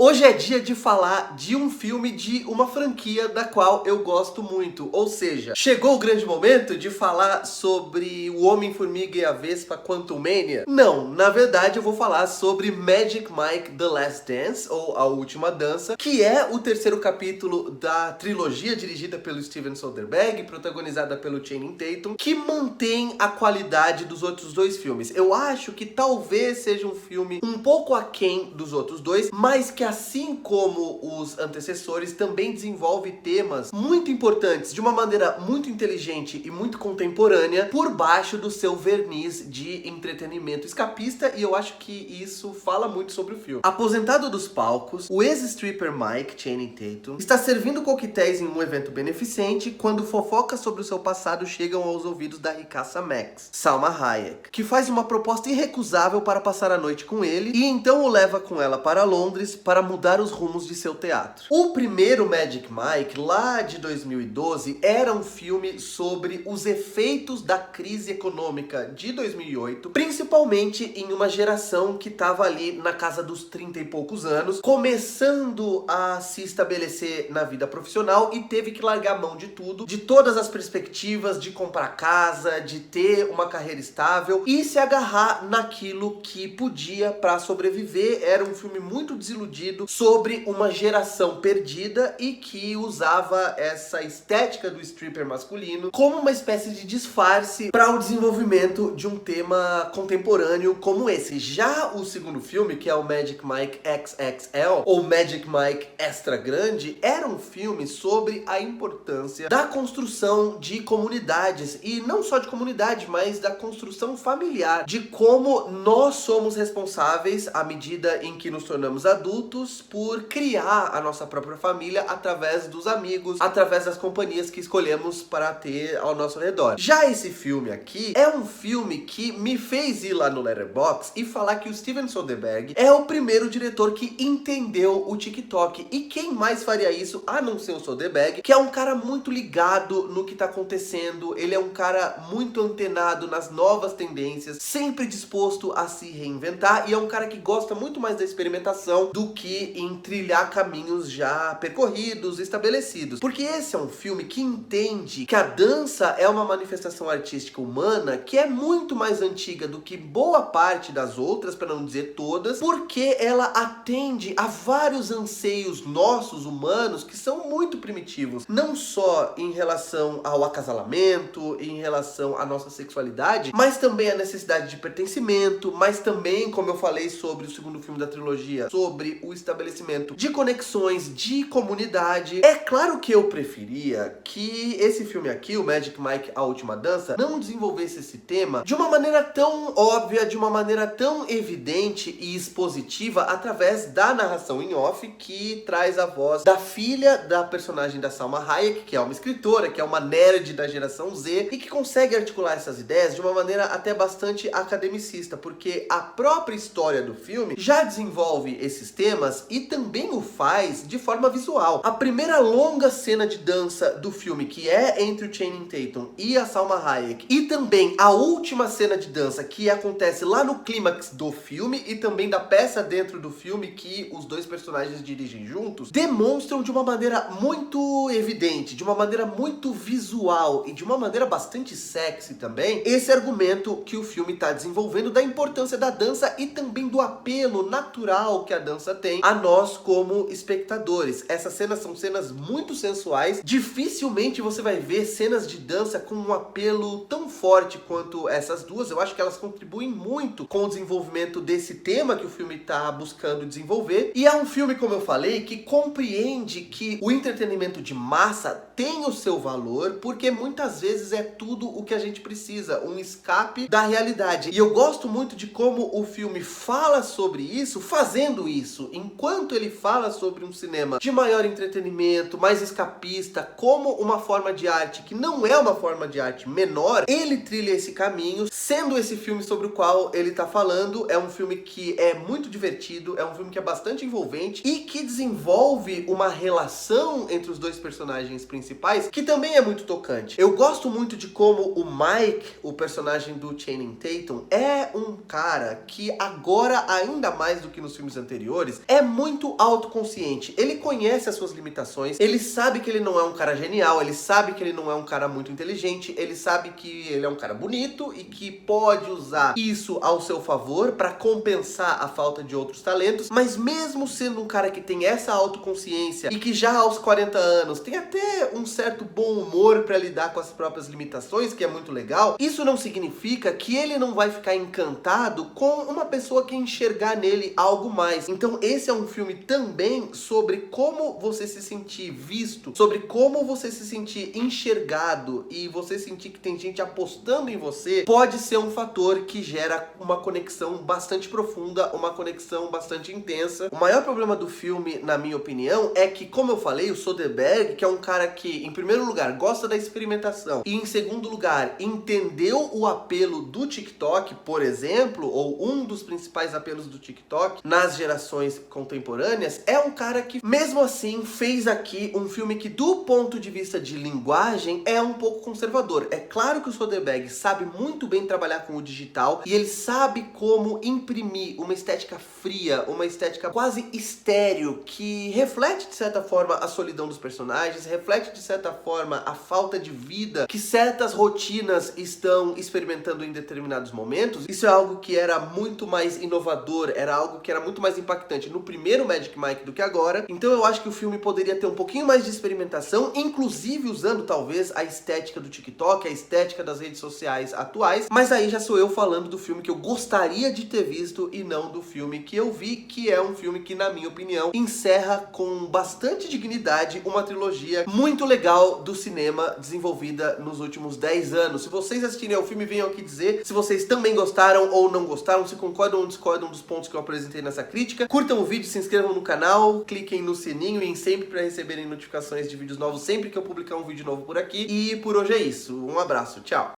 Hoje é dia de falar de um filme de uma franquia da qual eu gosto muito. Ou seja, chegou o grande momento de falar sobre o Homem-Formiga e a Vespa Quantumania? Não, na verdade eu vou falar sobre Magic Mike The Last Dance, ou A Última Dança, que é o terceiro capítulo da trilogia dirigida pelo Steven Soderbergh, protagonizada pelo Channing Tatum, que mantém a qualidade dos outros dois filmes. Eu acho que talvez seja um filme um pouco aquém dos outros dois, mas que assim como os antecessores, também desenvolve temas muito importantes de uma maneira muito inteligente e muito contemporânea por baixo do seu verniz de entretenimento escapista, e eu acho que isso fala muito sobre o filme. Aposentado dos palcos, o ex-stripper Mike, Channing Tatum, está servindo coquetéis em um evento beneficente quando fofocas sobre o seu passado chegam aos ouvidos da ricaça Max, Salma Hayek, que faz uma proposta irrecusável para passar a noite com ele e então o leva com ela para Londres para mudar os rumos de seu teatro. O primeiro Magic Mike, lá de 2012, era um filme sobre os efeitos da crise econômica de 2008, principalmente em uma geração que estava ali na casa dos 30 e poucos anos, começando a se estabelecer na vida profissional e teve que largar a mão de tudo, de todas as perspectivas, de comprar casa, de ter uma carreira estável e se agarrar naquilo que podia para sobreviver. Era um filme muito desiludido sobre uma geração perdida e que usava essa estética do stripper masculino como uma espécie de disfarce para o desenvolvimento de um tema contemporâneo como esse. Já o segundo filme, que é o Magic Mike XXL, ou Magic Mike Extra Grande, era um filme sobre a importância da construção de comunidades, e não só de comunidade, mas da construção familiar, de como nós somos responsáveis, à medida em que nos tornamos adultos, por criar a nossa própria família através dos amigos, através das companhias que escolhemos para ter ao nosso redor. Já esse filme aqui é um filme que me fez ir lá no Letterboxd e falar que o Steven Soderbergh é o primeiro diretor que entendeu o TikTok. E quem mais faria isso a não ser o Soderbergh, que é um cara muito ligado no que tá acontecendo, ele é um cara muito antenado nas novas tendências, sempre disposto a se reinventar, e é um cara que gosta muito mais da experimentação do que em trilhar caminhos já percorridos, estabelecidos. Porque esse é um filme que entende que a dança é uma manifestação artística humana que é muito mais antiga do que boa parte das outras, para não dizer todas, porque ela atende a vários anseios nossos, humanos, que são muito primitivos. Não só em relação ao acasalamento, em relação à nossa sexualidade, mas também a necessidade de pertencimento, mas também, como eu falei sobre o segundo filme da trilogia, sobre o estabelecimento de conexões, de comunidade. É claro que eu preferia que esse filme aqui, o Magic Mike A Última Dança, não desenvolvesse esse tema de uma maneira tão óbvia, de uma maneira tão evidente e expositiva através da narração em off, que traz a voz da filha da personagem da Salma Hayek, que é uma escritora, que é uma nerd da geração Z e que consegue articular essas ideias de uma maneira até bastante academicista, porque a própria história do filme já desenvolve esses temas e também o faz de forma visual. A primeira longa cena de dança do filme, que é entre o Channing Tatum e a Salma Hayek, e também a última cena de dança, que acontece lá no clímax do filme e também da peça dentro do filme que os dois personagens dirigem juntos, demonstram de uma maneira muito evidente, de uma maneira muito visual e de uma maneira bastante sexy também, esse argumento que o filme está desenvolvendo da importância da dança e também do apelo natural que a dança tem a nós como espectadores. Essas cenas são cenas muito sensuais. Dificilmente você vai ver cenas de dança com um apelo tão forte quanto essas duas. Eu acho que elas contribuem muito com o desenvolvimento desse tema que o filme está buscando desenvolver. E é um filme, como eu falei, que compreende que o entretenimento de massa tem o seu valor, porque muitas vezes é tudo o que a gente precisa, um escape da realidade. E eu gosto muito de como o filme fala sobre isso, fazendo isso. Enquanto ele fala sobre um cinema de maior entretenimento, mais escapista, como uma forma de arte que não é uma forma de arte menor, ele trilha esse caminho, sendo esse filme sobre o qual ele tá falando. É um filme que é muito divertido, é um filme que é bastante envolvente e que desenvolve uma relação entre os dois personagens principais que também é muito tocante. Eu gosto muito de como o Mike, o personagem do Channing Tatum, é um cara que agora, ainda mais do que nos filmes anteriores, é é muito autoconsciente. Ele conhece as suas limitações, ele sabe que ele não é um cara genial, ele sabe que ele não é um cara muito inteligente, ele sabe que ele é um cara bonito e que pode usar isso ao seu favor para compensar a falta de outros talentos, mas mesmo sendo um cara que tem essa autoconsciência e que já aos 40 anos tem até um certo bom humor para lidar com as próprias limitações, que é muito legal, isso não significa que ele não vai ficar encantado com uma pessoa que enxergar nele algo mais. Então esse é um filme também sobre como você se sentir visto, sobre como você se sentir enxergado e você sentir que tem gente apostando em você, pode ser um fator que gera uma conexão bastante profunda, uma conexão bastante intensa. O maior problema do filme, na minha opinião, é que, como eu falei, o Soderbergh, que é um cara que, em primeiro lugar, gosta da experimentação e, em segundo lugar, entendeu o apelo do TikTok, por exemplo, ou um dos principais apelos do TikTok nas gerações contemporâneas, é um cara que, mesmo assim, fez aqui um filme que, do ponto de vista de linguagem, é um pouco conservador. É claro que o Soderbergh sabe muito bem trabalhar com o digital e ele sabe como imprimir uma estética fria, uma estética quase estéril, que reflete, de certa forma, a solidão dos personagens, reflete, de certa forma, a falta de vida que certas rotinas estão experimentando em determinados momentos. Isso é algo que era muito mais inovador, era algo que era muito mais impactante no primeiro Magic Mike do que agora. Então eu acho que o filme poderia ter um pouquinho mais de experimentação, inclusive usando talvez a estética do TikTok, a estética das redes sociais atuais, mas aí já sou eu falando do filme que eu gostaria de ter visto e não do filme que eu vi, que é um filme que, na minha opinião, encerra com bastante dignidade uma trilogia muito legal do cinema desenvolvida nos últimos 10 anos. Se vocês assistirem ao filme, venham aqui dizer se vocês também gostaram ou não gostaram, se concordam ou discordam dos pontos que eu apresentei nessa crítica. Curtam o vídeo, se inscrevam no canal, cliquem no sininho e em sempre para receberem notificações de vídeos novos sempre que eu publicar um vídeo novo por aqui. E por hoje é isso. Um abraço, tchau!